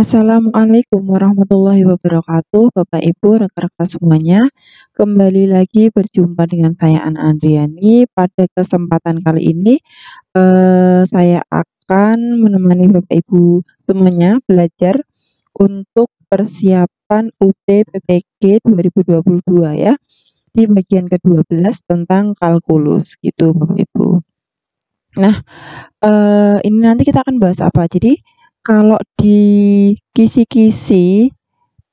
Assalamualaikum warahmatullahi wabarakatuh, Bapak Ibu, rekan-rekan semuanya. Kembali lagi berjumpa dengan saya Ana Andriani. Pada kesempatan kali ini, saya akan menemani Bapak Ibu semuanya belajar untuk persiapan UT-PPG 2022 ya, di bagian ke-12 tentang kalkulus gitu Bapak Ibu. Nah, ini nanti kita akan bahas apa. Jadi, kalau di kisi-kisi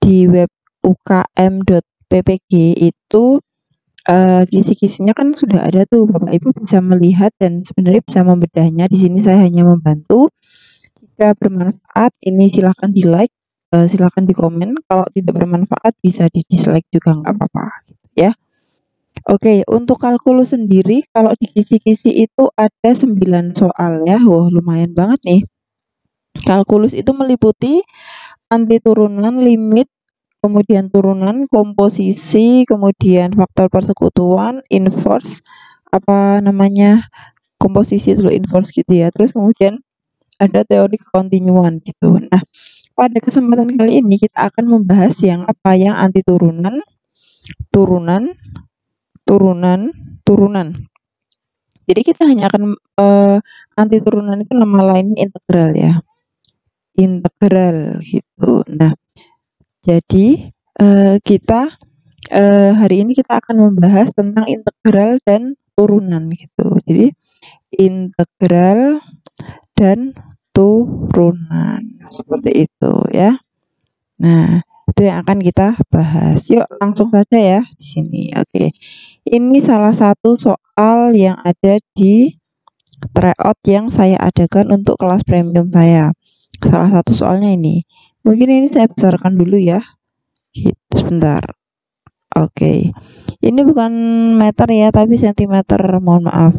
di web ukm.ppg itu, kisi-kisinya kan sudah ada tuh, Bapak Ibu bisa melihat dan sebenarnya bisa membedahnya. Di sini saya hanya membantu. Jika bermanfaat, ini silahkan di-like, silahkan di-komen. Kalau tidak bermanfaat bisa di-dislike juga nggak apa-apa, gitu ya. Oke, untuk kalkulus sendiri kalau di kisi-kisi itu ada 9 soal ya. Wah, lumayan banget nih. Kalkulus itu meliputi anti turunan, limit, kemudian turunan, komposisi, kemudian faktor persekutuan, inverse, komposisi dulu inverse gitu ya. Terus kemudian ada teori kekontinuan gitu. Nah, pada kesempatan kali ini kita akan membahas yang anti turunan, turunan, turunan, turunan. Jadi kita hanya akan anti turunan itu nama lainnya integral ya. Integral gitu. Nah, jadi kita hari ini kita akan membahas tentang integral dan turunan gitu. Jadi integral dan turunan seperti itu ya. Nah, itu yang akan kita bahas. Yuk langsung saja ya di sini. Oke. Ini salah satu soal yang ada di tryout yang saya adakan untuk kelas premium saya. Salah satu soalnya ini. Mungkin ini saya besarkan dulu ya. Sebentar. Oke. Ini bukan meter ya, tapi sentimeter. Mohon maaf.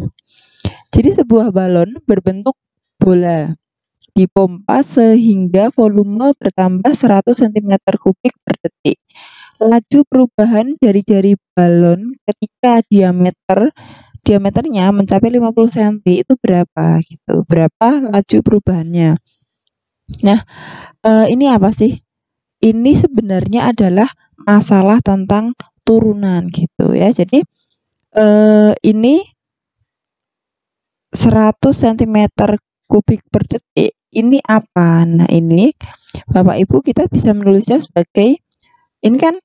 Jadi sebuah balon berbentuk bola dipompa sehingga volume bertambah 100 cm kubik per detik. Laju perubahan jari-jari balon ketika diameternya mencapai 50 cm itu berapa gitu. Berapa laju perubahannya. Nah, ini apa sih? Ini sebenarnya adalah masalah tentang turunan gitu ya. Jadi ini 100 cm kubik per detik ini apa? Nah, ini Bapak Ibu kita bisa menulisnya sebagai ini kan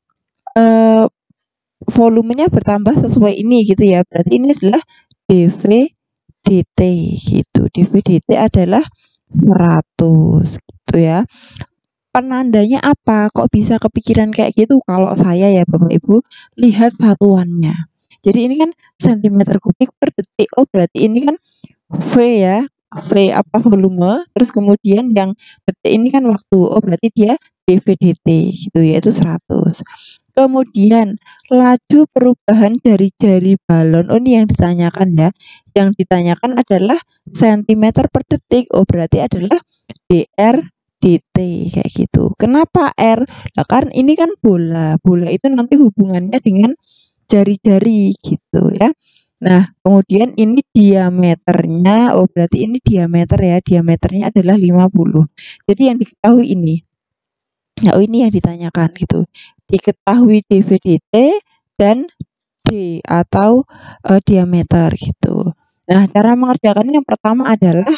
volumenya bertambah sesuai ini gitu ya. Berarti ini adalah dV dt gitu. dV dt adalah 100 gitu ya. Penandanya apa? Kok bisa kepikiran kayak gitu? Kalau saya ya Bapak Ibu lihat satuannya. Jadi ini kan cm kubik per detik. Oh, berarti ini kan V ya. V volume, terus kemudian yang detik ini kan waktu. Oh, berarti dia dV dt gitu ya, itu 100. Kemudian laju perubahan dari jari balon. Oh, ini yang ditanyakan ya. Yang ditanyakan adalah cm per detik. Oh, berarti adalah dr dt kayak gitu. Kenapa R? Nah, kan ini kan bola. Bola itu nanti hubungannya dengan jari-jari gitu ya. Nah, kemudian ini diameternya. Oh, berarti ini diameter ya. Diameternya adalah 50. Jadi yang diketahui ini. Nah, ini yang ditanyakan gitu. Diketahui dV dt dan D atau diameter gitu. Nah, cara mengerjakannya yang pertama adalah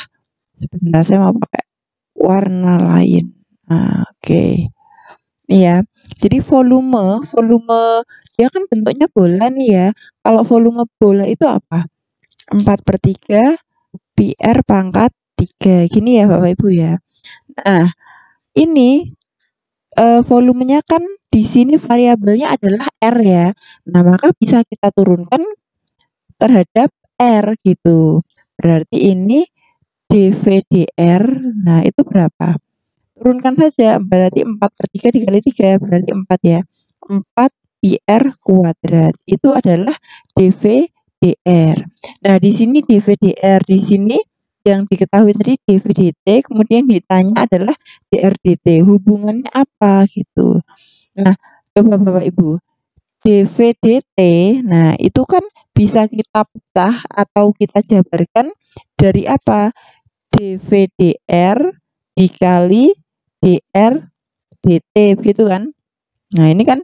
sebentar saya mau pakai warna lain. Nah, oke. Iya. Jadi volume dia kan bentuknya bola nih ya. Kalau volume bola itu apa? 4/3 PR pangkat 3. Gini ya Bapak Ibu ya. Nah, ini volumenya kan di sini variabelnya adalah R ya. Nah, maka bisa kita turunkan terhadap R gitu. Berarti ini dVdr. Nah, itu berapa? Turunkan saja. Berarti 4/3 dikali 3 berarti 4 ya. 4 PR kuadrat. Itu adalah dVdr. Nah, di sini dVdr, di sini yang diketahui tadi dV dt, kemudian ditanya adalah dr dt. Hubungannya apa gitu. Nah, coba Bapak Ibu. dV dt, nah itu kan bisa kita pecah atau kita jabarkan dari apa? dV dr dikali dr dt begitu kan. Nah ini kan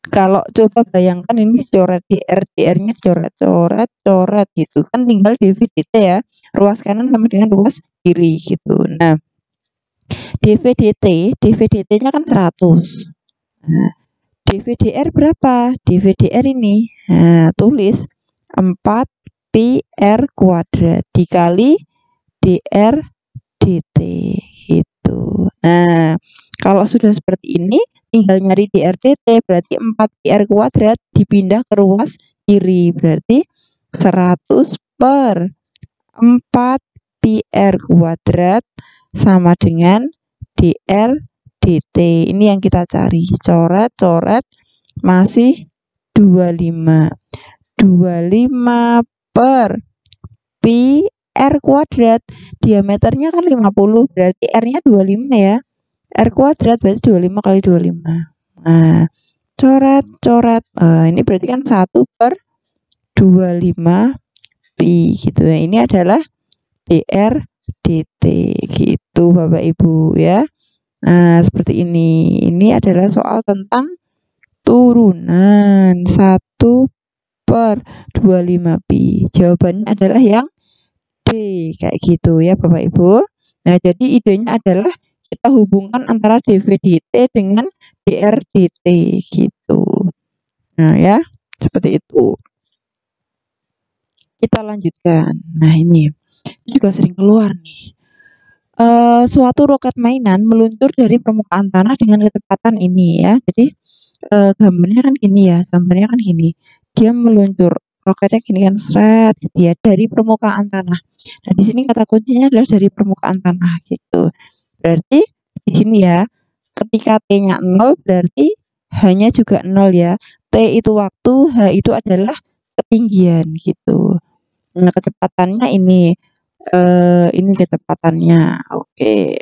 kalau coba bayangkan ini coret dr-nya coret gitu kan, tinggal dv dt ya, ruas kanan sama dengan ruas kiri gitu. Nah dv dt-nya kan 100. Nah, dv dr berapa? dv dr ini, nah tulis 4 pi r kuadrat dikali dr dt gitu. Nah kalau sudah seperti ini tinggal nyari dr dt, berarti 4 pi r kuadrat dipindah ke ruas kiri, berarti 100 per 4 pi r kuadrat sama dengan dr dt. Ini yang kita cari. Coret masih 25 per pi r kuadrat, diameternya kan 50, berarti r-nya 25 ya. R kuadrat berarti 25 kali 25. Nah coret ini berarti kan 1 per 25 pi gitu ya. Ini adalah dr dt gitu Bapak Ibu ya. Nah seperti ini. Ini adalah soal tentang turunan 1 per 25 pi. Jawabannya adalah yang D kayak gitu ya Bapak Ibu. Nah jadi idenya adalah kita hubungkan antara dv dt dengan dr dt gitu. Nah ya seperti itu. Kita lanjutkan. Nah ini juga sering keluar nih. Suatu roket mainan meluncur dari permukaan tanah dengan kecepatan ini ya. Jadi gambarnya kan gini. Dia meluncur, roketnya gini kan, seret gitu ya, dari permukaan tanah. Nah di sini kata kuncinya adalah dari permukaan tanah gitu. Berarti di sini ya, ketika t-nya 0 berarti h-nya juga 0 ya. T itu waktu, h itu adalah ketinggian gitu. Nah kecepatannya ini kecepatannya. Oke.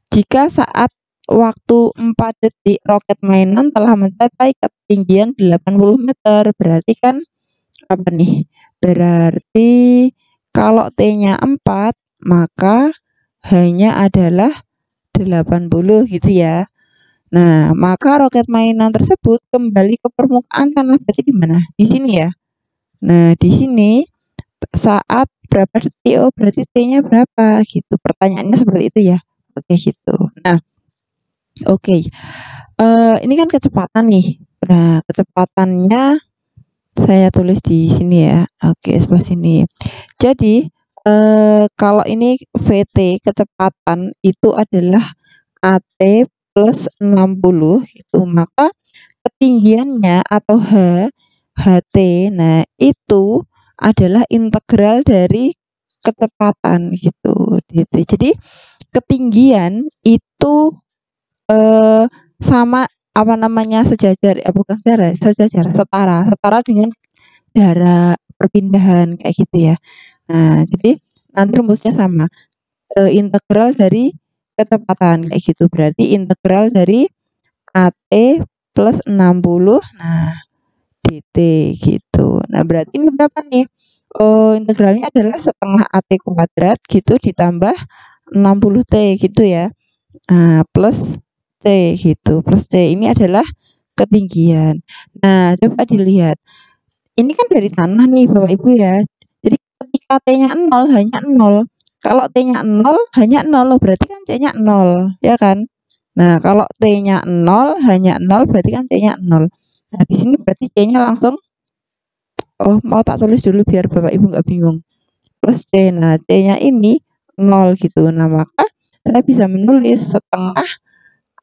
Jika saat waktu 4 detik roket mainan telah mencapai ketinggian 80 meter, berarti kan apa nih? Berarti kalau T-nya 4, maka H-nya adalah 80 gitu ya. Nah, maka roket mainan tersebut kembali ke permukaan tanah, berarti di mana? Di sini ya. Nah, di sini saat berapa detik? Oh, berarti T-nya berapa gitu. Pertanyaannya seperti itu ya. Oke, gitu. Nah, oke. Ini kan kecepatan nih. Nah, kecepatannya saya tulis di sini ya. Oke, sebelah sini. Jadi, kalau ini VT kecepatan itu adalah AT plus 60 gitu. Maka ketinggiannya atau HT, nah itu adalah integral dari kecepatan gitu. Jadi ketinggian itu sama apa namanya sejajar, bukan setara dengan jarak perpindahan kayak gitu ya. Nah jadi nanti rumusnya sama, integral dari kecepatan kayak gitu, berarti integral dari AT plus 60 nah dt gitu. Nah berarti ini berapa nih? Integralnya adalah setengah AT kuadrat gitu ditambah 60T gitu ya. Nah, plus C gitu. Plus C ini adalah ketinggian. Nah, coba dilihat. Ini kan dari tanah nih Bapak Ibu ya. Jadi ketika T-nya 0 hanya 0. Kalau T-nya 0 hanya 0 berarti kan C-nya 0, ya kan? Nah, kalau T-nya 0 hanya 0 berarti kan C-nya 0. Nah, di sini berarti C-nya langsung mau tak tulis dulu biar Bapak Ibu nggak bingung. Plus C. Nah, C-nya ini 0 gitu. Nah, maka saya bisa menulis setengah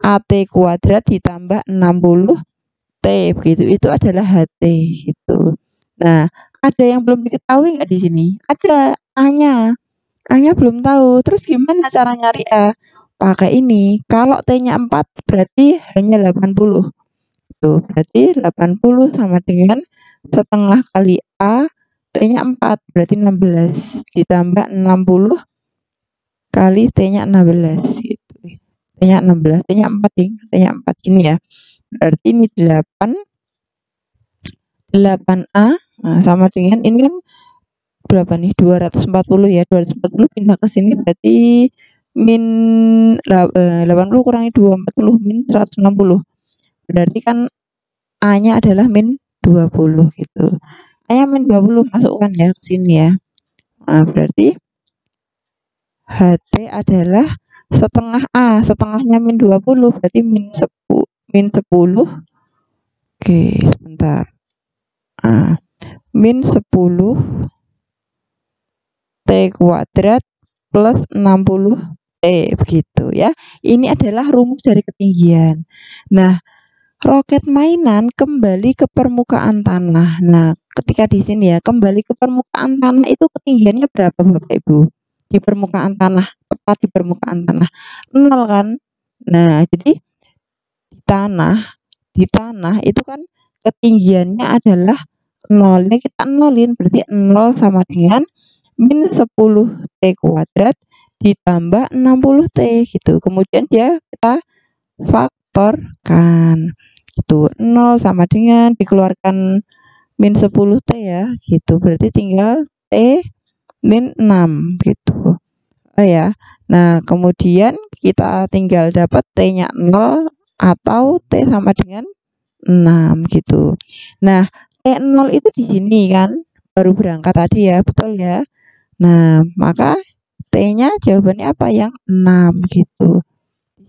AT kuadrat ditambah 60T begitu. Itu adalah HT gitu. Nah, ada yang belum diketahui nggak di sini? Ada A-nya. A-nya belum tahu. Terus gimana cara nyari A? Pakai ini. Kalau T-nya 4 berarti hanya 80. Tuh, berarti 80 sama dengan setengah kali A, T-nya 4 berarti 16 ditambah 60 kali T-nya 16 gitu. T-nya 16, T-nya 4 ding, T-nya 4 gini ya. Berarti ini 8A sama dengan ini kan berapa nih? 240 ya. 240 pindah ke sini berarti min 80 kurangi 2, 40, min 160. Berarti kan A-nya adalah min 20 gitu. A-nya min 20 masukkan ya ke sini ya. Nah, berarti HT adalah setengah A, setengahnya min 20 berarti min 10. Oke, sebentar. Nah, min 10 T kuadrat plus 60 T begitu ya. Ini adalah rumus dari ketinggian. Nah, roket mainan kembali ke permukaan tanah. Nah, ketika di sini ya, kembali ke permukaan tanah itu ketinggiannya berapa Bapak Ibu? Di permukaan tanah, tepat di permukaan tanah. 0 kan? Nah, jadi di tanah itu kan ketinggiannya adalah 0. Ini kita nolin, berarti 0 sama dengan min 10 T kuadrat ditambah 60 T gitu. Kemudian kita faktorkan. Itu 0 sama dengan dikeluarkan min 10 T ya, gitu. Berarti tinggal T min 6 gitu. Oh ya. Nah, kemudian kita tinggal dapat T-nya 0 atau T sama dengan 6 gitu. Nah, T0 itu di sini kan baru berangkat tadi ya, betul ya. Nah, maka T-nya jawabannya apa? Yang 6 gitu.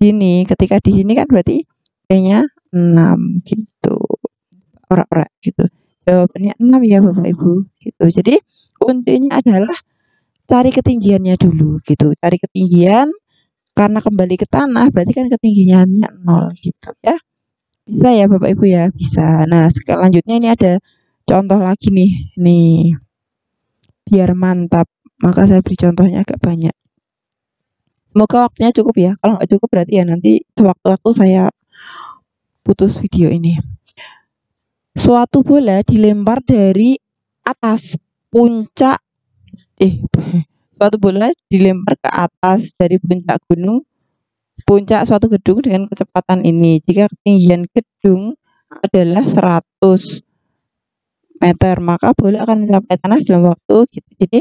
Sini, ketika di sini kan berarti T-nya 6 gitu. Ora-ora gitu. Jawabannya 6 ya Bapak Ibu gitu. Jadi kuncinya adalah cari ketinggiannya dulu gitu. Cari ketinggian karena kembali ke tanah berarti kan ketinggiannya 0 gitu ya. Bisa ya Bapak Ibu ya, bisa. Nah, selanjutnya ini ada contoh lagi nih. Nih. Biar mantap, maka saya beri contohnya agak banyak. Semoga waktunya cukup ya. Kalau nggak cukup berarti ya nanti sewaktu-waktu saya putus video ini. Suatu bola dilempar dari atas puncak suatu bola dilempar ke atas dari puncak suatu gedung dengan kecepatan ini. Jika ketinggian gedung adalah 100 meter, maka bola akan mencapai tanah dalam waktu gitu. Jadi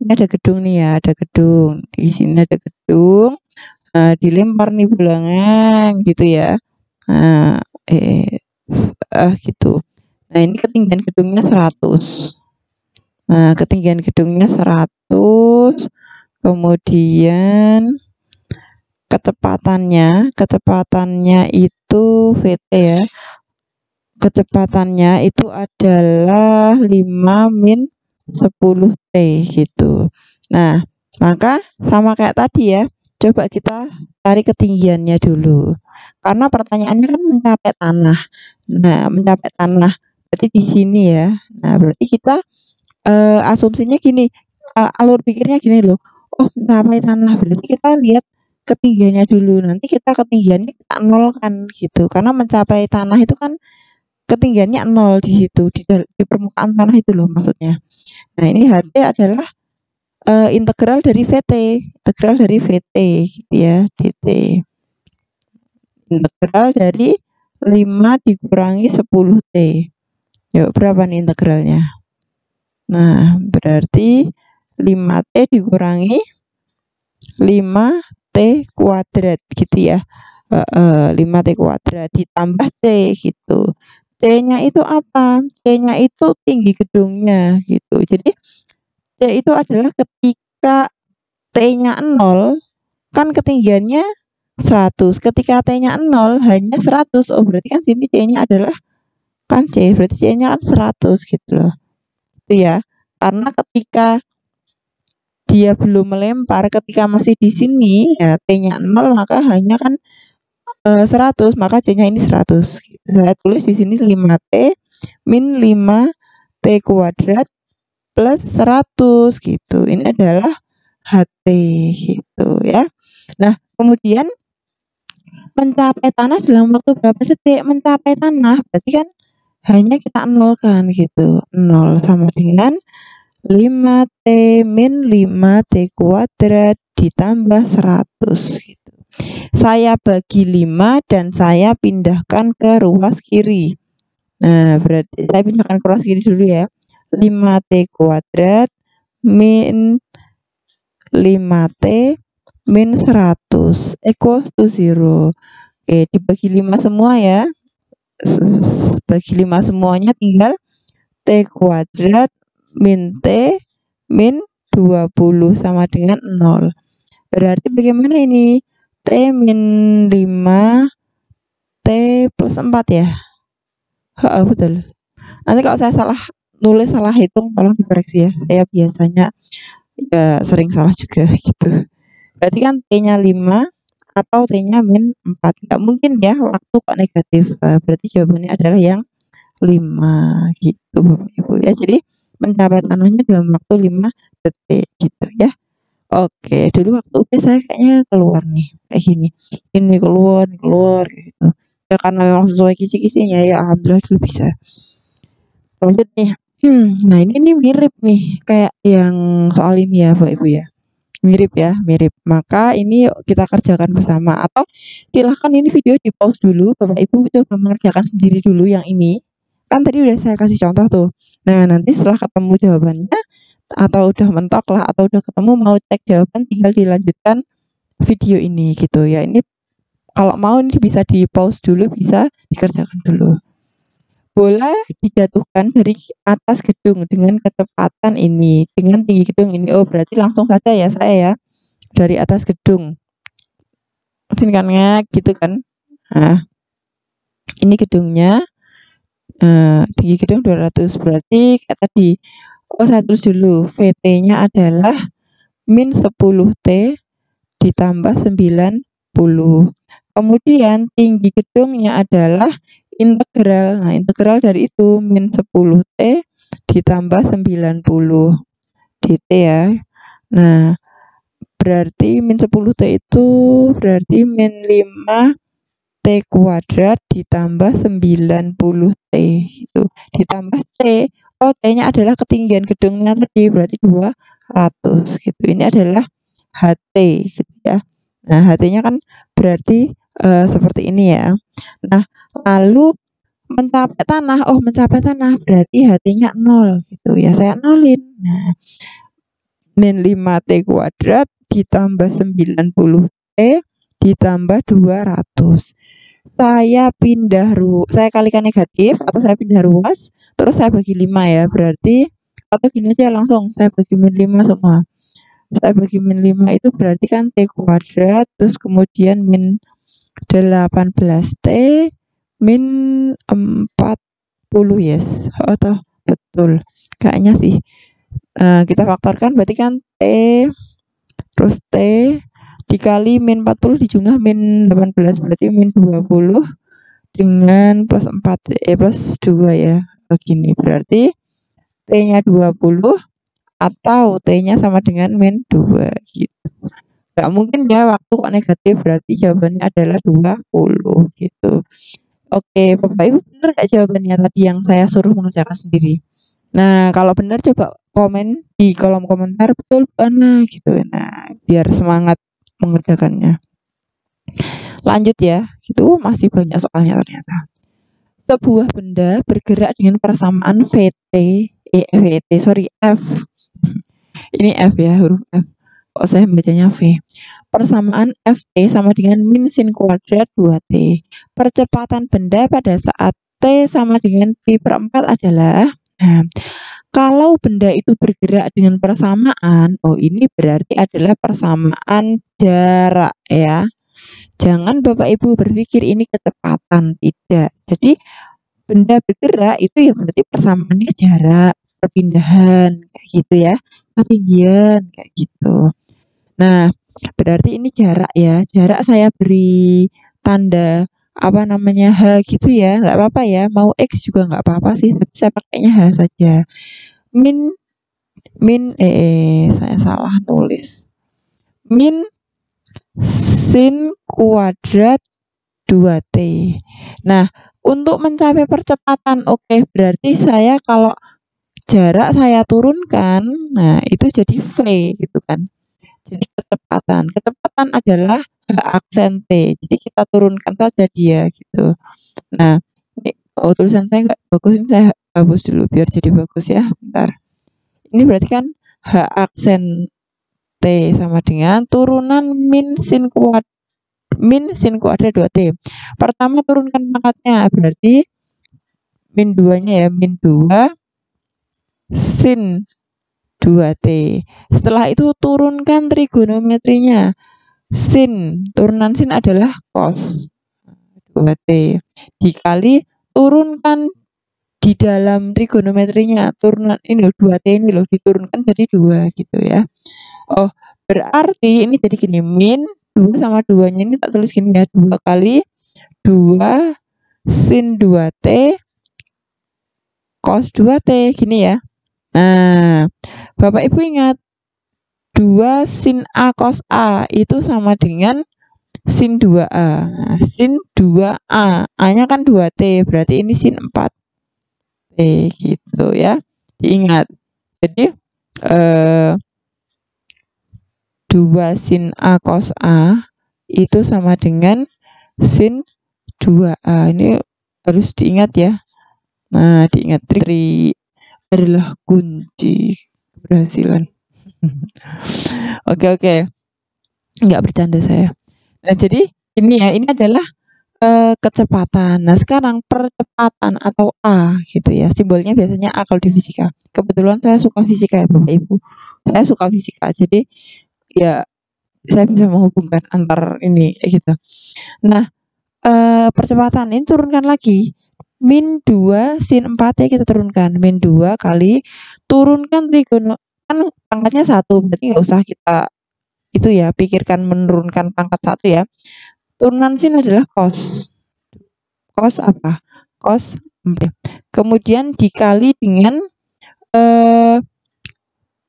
ini ada gedung nih ya, ada gedung. Di sini ada gedung. Dilempar nih bolanya gitu ya. Gitu. Nah, ini ketinggian gedungnya 100. Nah, ketinggian gedungnya 100. Kemudian kecepatannya itu VT ya. Kecepatannya itu adalah 5 min 10 T gitu. Nah, maka sama kayak tadi ya. Coba kita cari ketinggiannya dulu. Karena pertanyaannya kan mencapai tanah. Nah, mencapai tanah berarti di sini ya. Nah, berarti kita asumsinya gini, alur pikirnya gini loh. Oh, mencapai tanah berarti kita lihat ketinggiannya dulu. Nanti kita ketinggiannya kita nolkan gitu. Karena mencapai tanah itu kan ketinggiannya 0 di situ di permukaan tanah itu loh maksudnya. Nah, ini HT adalah integral dari VT gitu ya, dt. Integral dari 5 dikurangi 10 T. Yuk, berapa nih integralnya? Nah, berarti 5T dikurangi 5T kuadrat gitu ya. 5T kuadrat ditambah C gitu. C-nya itu apa? C-nya itu tinggi gedungnya gitu. Jadi C itu adalah ketika T-nya 0 kan ketinggiannya 100. Ketika T-nya 0 hanya 100. Oh, berarti kan sini C-nya adalah kan C, berarti C-nya kan 100 gitu loh. Itu ya. Karena ketika dia belum melempar, ketika masih di sini ya T-nya 0 maka hanya kan 100, maka C-nya ini 100 gitu. Saya tulis di sini 5T min 5T kuadrat plus 100 gitu. Ini adalah HT gitu ya. Nah, kemudian mencapai tanah dalam waktu berapa detik? Mencapai tanah berarti kan hanya kita nolkan gitu. 0 sama dengan 5T min 5T kuadrat ditambah 100 gitu. Saya bagi 5 dan saya pindahkan ke ruas kiri. Nah, berarti saya pindahkan ke ruas kiri dulu ya. 5T kuadrat min 5T min 100 equals to 0. Oke, dibagi 5 semua ya. Bagi 5 semuanya tinggal T kuadrat min T min 20 sama dengan 0. Berarti bagaimana ini? T min 5 T plus 4 ya? Betul. Nanti kalau saya salah hitung tolong dikoreksi ya. Saya biasanya ya sering salah juga gitu. Berarti kan T-nya 5 atau T-nya min 4. Nggak mungkin ya waktu kok negatif. Berarti jawabannya adalah yang 5 gitu Bapak Ibu ya. Jadi mencapai tanahnya dalam waktu 5 detik gitu ya. Oke, dulu waktu UP saya kayaknya keluar nih kayak gini. Ini keluar kayak gitu. Ya karena memang sesuai kisi-kisinya ya alhamdulillah dulu bisa. Lanjut nih. Nah ini nih mirip nih kayak yang soal ini ya Bapak Ibu ya. Mirip ya, mirip. Maka ini yuk kita kerjakan bersama atau silahkan ini video di pause dulu Bapak Ibu coba mengerjakan sendiri dulu yang ini. Kan tadi udah saya kasih contoh tuh. Nah, nanti setelah ketemu jawabannya atau udah mentok lah atau udah ketemu mau cek jawaban tinggal dilanjutkan video ini gitu ya. Ini kalau mau ini bisa di pause dulu, bisa dikerjakan dulu. Bola dijatuhkan dari atas gedung dengan kecepatan ini, dengan tinggi gedung ini. Oh, berarti langsung saja ya saya ya. Dari atas gedung. Sini kan gitu kan. Nah, ini gedungnya. Tinggi gedung 200 berarti kayak tadi. Oh, saya tulis dulu. VT-nya adalah min 10T ditambah 90. Kemudian tinggi gedungnya adalah integral. Nah, integral dari itu min 10T ditambah 90 dt ya. Nah, berarti min 10T itu berarti min 5T kuadrat ditambah 90T gitu. Ditambah T. Oh, T-nya adalah ketinggian gedungnya tadi berarti 200 gitu. Ini adalah HT gitu ya. Nah, HT-nya kan berarti seperti ini ya. Nah, lalu mencapai tanah. Oh, mencapai tanah berarti HT-nya 0 gitu ya. Saya nolin. Nah, min 5T kuadrat ditambah 90T ditambah 200. Saya kalikan negatif atau saya pindah ruas, terus saya bagi 5 ya. Berarti atau gini aja langsung saya bagi min 5 semua. Saya bagi min 5 itu berarti kan T kuadrat terus kemudian min 18T min 40 yes. Atau betul. Kayaknya sih. Kita faktorkan berarti kan T terus T dikali min 40 dijumlah min 18 berarti min 20 dengan plus 4 plus 2 ya. Begini berarti T-nya 20 atau T-nya sama dengan min 2 gitu. Gak mungkin ya waktu kok negatif berarti jawabannya adalah 20 gitu. Oke, Bapak Ibu benar gak jawabannya tadi yang saya suruh mengerjakan sendiri? Nah, kalau benar coba komen di kolom komentar betul mana gitu. Nah, biar semangat mengerjakannya. Lanjut ya, itu masih banyak soalnya ternyata. Sebuah benda bergerak dengan persamaan F. Ini F ya, huruf F. Kok saya bacanya V. Persamaan Ft sama dengan min sin kuadrat 2T. Percepatan benda pada saat T sama dengan P/4 adalah, nah, kalau benda itu bergerak dengan persamaan, oh ini berarti adalah persamaan jarak ya. Jangan Bapak Ibu berpikir ini kecepatan, tidak. Jadi benda bergerak itu ya berarti persamaannya jarak, perpindahan kayak gitu ya, ketinggian kayak gitu. Nah, berarti ini jarak ya. Jarak saya beri tanda apa namanya H gitu ya, nggak apa-apa ya. Mau X juga nggak apa-apa sih, tapi saya pakainya H saja. Min saya salah tulis. Min sin kuadrat 2T. Nah, untuk mencapai percepatan, oke, berarti saya kalau jarak saya turunkan, nah itu jadi V gitu kan. Jadi kecepatan adalah aksen T. Jadi kita turunkan saja dia gitu. Nah, ini tulisan saya nggak bagus, ini saya hapus dulu biar jadi bagus ya. Bentar. Ini berarti kan H aksen T sama dengan turunan min sin kuadrat 2T. Pertama turunkan pangkatnya, berarti min 2-nya ya, min 2 sin 2T. Setelah itu turunkan trigonometrinya. Sin, turunan sin adalah cos 2T. Dikali turunkan di dalam trigonometrinya, turunan ini loh, 2T ini loh, diturunkan jadi 2 gitu ya. Oh, berarti ini jadi gini, min 2 sama 2-nya ini tak tulis gini ya, 2 kali 2 sin 2T cos 2T, gini ya. Nah, Bapak Ibu ingat, 2 sin A cos A itu sama dengan sin 2A. Nah, sin 2A, A-nya kan 2T, berarti ini sin 4T gitu ya. Diingat. Jadi 2 sin A cos A itu sama dengan sin 2A. Ini harus diingat ya. Nah, diingat, trik adalah kunci keberhasilan. Oke. Nggak bercanda saya. Nah, jadi ini ya, ini adalah kecepatan. Nah, sekarang percepatan atau A gitu ya. Simbolnya biasanya A kalau di fisika. Kebetulan saya suka fisika ya Bapak Ibu. Saya suka fisika. Jadi ya saya bisa menghubungkan antar ini gitu. Nah, percepatan ini turunkan lagi. Min 2 sin 4T kita turunkan. Min 2 kali turunkan trigono, kan pangkatnya 1, berarti nggak usah kita itu ya, pikirkan menurunkan pangkat 1 ya. Turunan sin adalah cos. Cos apa? Cos 4. Kemudian dikali dengan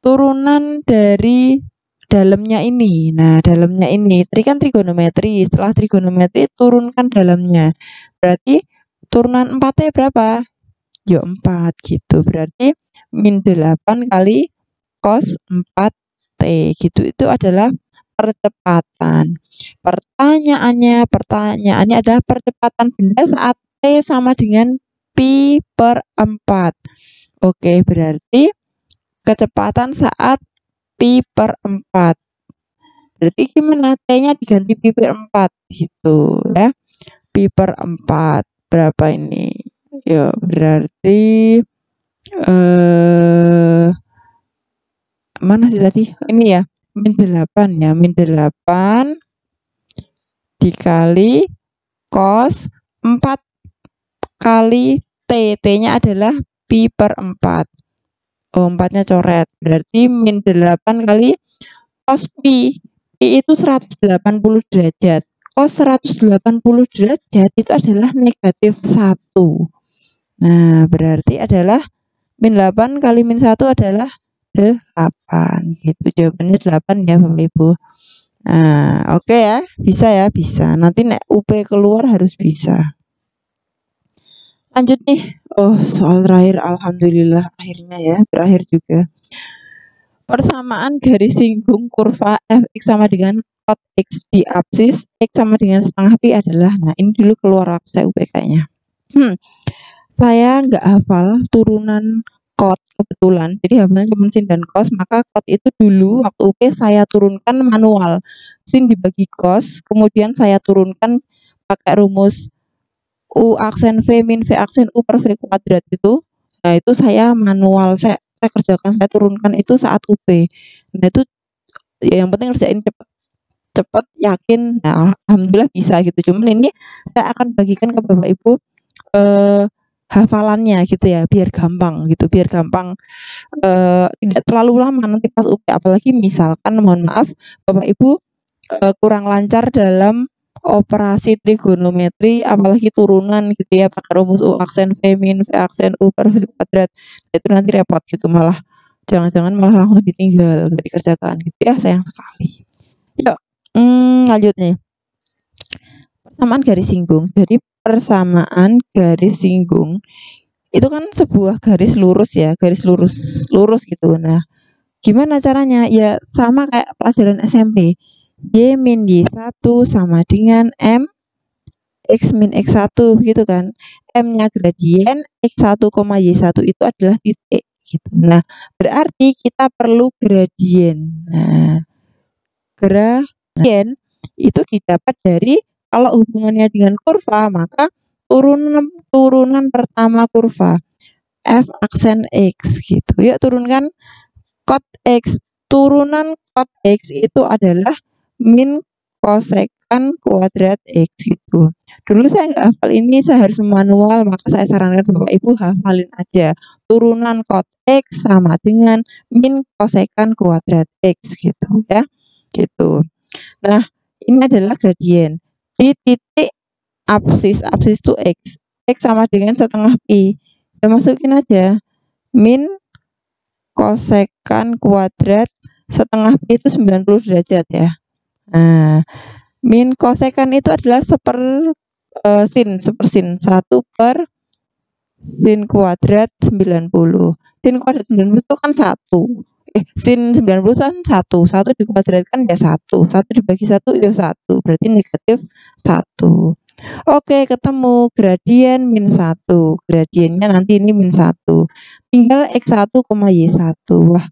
turunan dari dalamnya ini. Nah, dalamnya ini, tadi kan trigonometri. Setelah trigonometri turunkan dalamnya. Berarti turunan 4T berapa? Ya 4 gitu. Berarti min 8 kali cos 4T gitu. Itu adalah percepatan. Pertanyaannya adalah percepatan benda saat T sama dengan pi per 4. Oke, berarti kecepatan saat pi per 4. Berarti gimana? T-nya diganti pi per 4 gitu ya. Pi per 4 berapa ini? Ya, berarti mana sih tadi? Ini ya, min 8 ya, min 8 dikali cos 4 kali T. T-nya adalah pi per 4. Oh, 4-nya coret. Berarti min 8 kali cos pi. Pi itu 180 derajat. Cos 180 derajat itu adalah negatif 1. Nah, berarti adalah min 8 kali min 1 adalah 8. Gitu. Jawabannya 8 ya Bapak Ibu. Nah, oke ya. Bisa ya, bisa. Nanti nek UP keluar harus bisa. Lanjut nih. Oh, soal terakhir, alhamdulillah akhirnya ya, berakhir juga. Persamaan garis singgung kurva fx sama dengan cot x di absis x sama dengan setengah pi adalah, nah ini dulu keluar saya UPK-nya. Saya nggak hafal turunan cot kebetulan, jadi hafalnya cuma sin dan cos, maka cot itu dulu waktu UP saya turunkan manual. Sin dibagi cos, kemudian saya turunkan pakai rumus U aksen V min V aksen U per V kuadrat itu. Nah, itu saya manual, saya kerjakan, saya turunkan itu saat UP. Nah, itu ya yang penting kerjain cepet yakin. Nah, alhamdulillah bisa gitu. Cuman ini saya akan bagikan ke Bapak Ibu hafalannya gitu ya, biar gampang gitu, biar gampang tidak terlalu lama nanti pas UP. Apalagi misalkan mohon maaf Bapak Ibu kurang lancar dalam operasi trigonometri, apalagi turunan gitu ya, pakai rumus U aksen V min V aksen U per V kuadrat. Itu nanti repot gitu, malah jangan-jangan malah langsung ditinggal, nggak dikerjakan gitu ya, sayang sekali. Yuk, lanjut nih. Persamaan garis singgung. Jadi persamaan garis singgung itu kan sebuah garis lurus ya, garis lurus gitu. Nah, gimana caranya? Ya sama kayak pelajaran SMP. Y min Y1 sama dengan M X min X1 gitu kan. M-nya gradien X1, Y1 itu adalah titik gitu. Nah, berarti kita perlu gradien. Nah, gradien itu didapat dari kalau hubungannya dengan kurva, maka turunan pertama kurva f aksen x gitu. Yuk turunkan cot x. Turunan cot x itu adalah min kosekan kuadrat x gitu. Dulu saya nggak hafal ini, saya harus manual, maka saya sarankan Bapak Ibu hafalin aja. Turunan cot x sama dengan min kosekan kuadrat x gitu ya. Gitu. Nah, ini adalah gradien. Di titik absis itu x. X sama dengan setengah pi. Ya masukin aja min kosekan kuadrat setengah pi itu 90 derajat ya. Nah, min kosekan itu adalah sin 1 per sin kuadrat 90. Sin kuadrat 90 itu kan 1. Sin 90 kan 1. 1 dikuadratkan ya 1. 1 dibagi 1 ya 1. Berarti negatif 1. Oke, ketemu gradien min 1. Gradiennya nanti ini min 1. Tinggal x1, y1. Wah,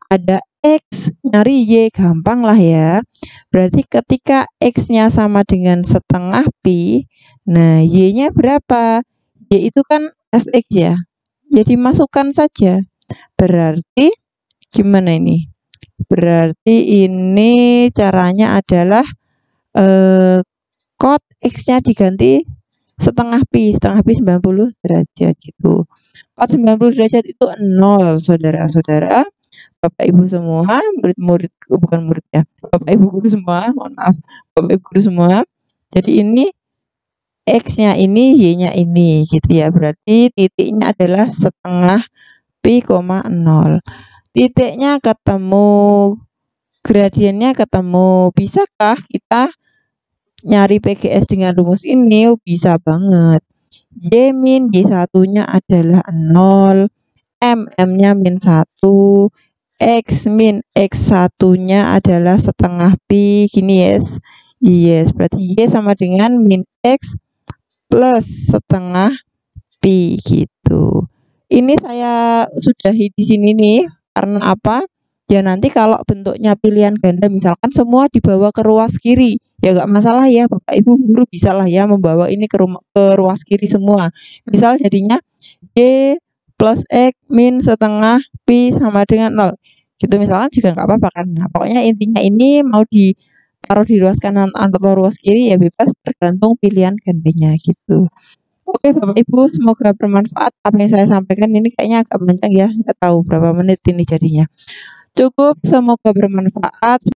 ada x, nyari y gampang lah ya. Berarti ketika x-nya sama dengan setengah pi, nah y-nya berapa? Y itu kan fx ya. Jadi masukkan saja. Berarti gimana ini? Berarti ini caranya adalah cot x-nya diganti setengah pi 90 derajat gitu. Cot 90 derajat itu 0, saudara-saudara. Bapak Ibu semua, murid-murid, bukan murid ya, Bapak Ibu guru semua, mohon maaf, Bapak Ibu guru semua. Jadi ini x-nya ini, y-nya ini gitu ya. Berarti titiknya adalah setengah pi, 0. Titiknya ketemu, gradiennya ketemu. Bisakah kita nyari PGS dengan rumus ini? Bisa banget. Y min Y1-nya adalah 0, M-nya min 1, X min X1-nya adalah setengah pi, gini yes. Yes, berarti Y sama dengan min X plus setengah pi gitu. Ini saya sudahi di sini nih, karena apa? Ya nanti kalau bentuknya pilihan ganda misalkan semua dibawa ke ruas kiri, ya nggak masalah ya, Bapak Ibu guru bisa lah ya membawa ini ke ruas kiri semua. Misal jadinya Y plus X min setengah pi sama dengan 0. Gitu misalkan juga nggak apa-apa kan. Nah, pokoknya intinya ini mau ditaruh di ruas kanan atau ruas kiri ya bebas, tergantung pilihan gandanya gitu. Oke Bapak Ibu, semoga bermanfaat apa yang saya sampaikan. Ini kayaknya agak panjang ya, nggak tahu berapa menit ini jadinya. Cukup, semoga bermanfaat.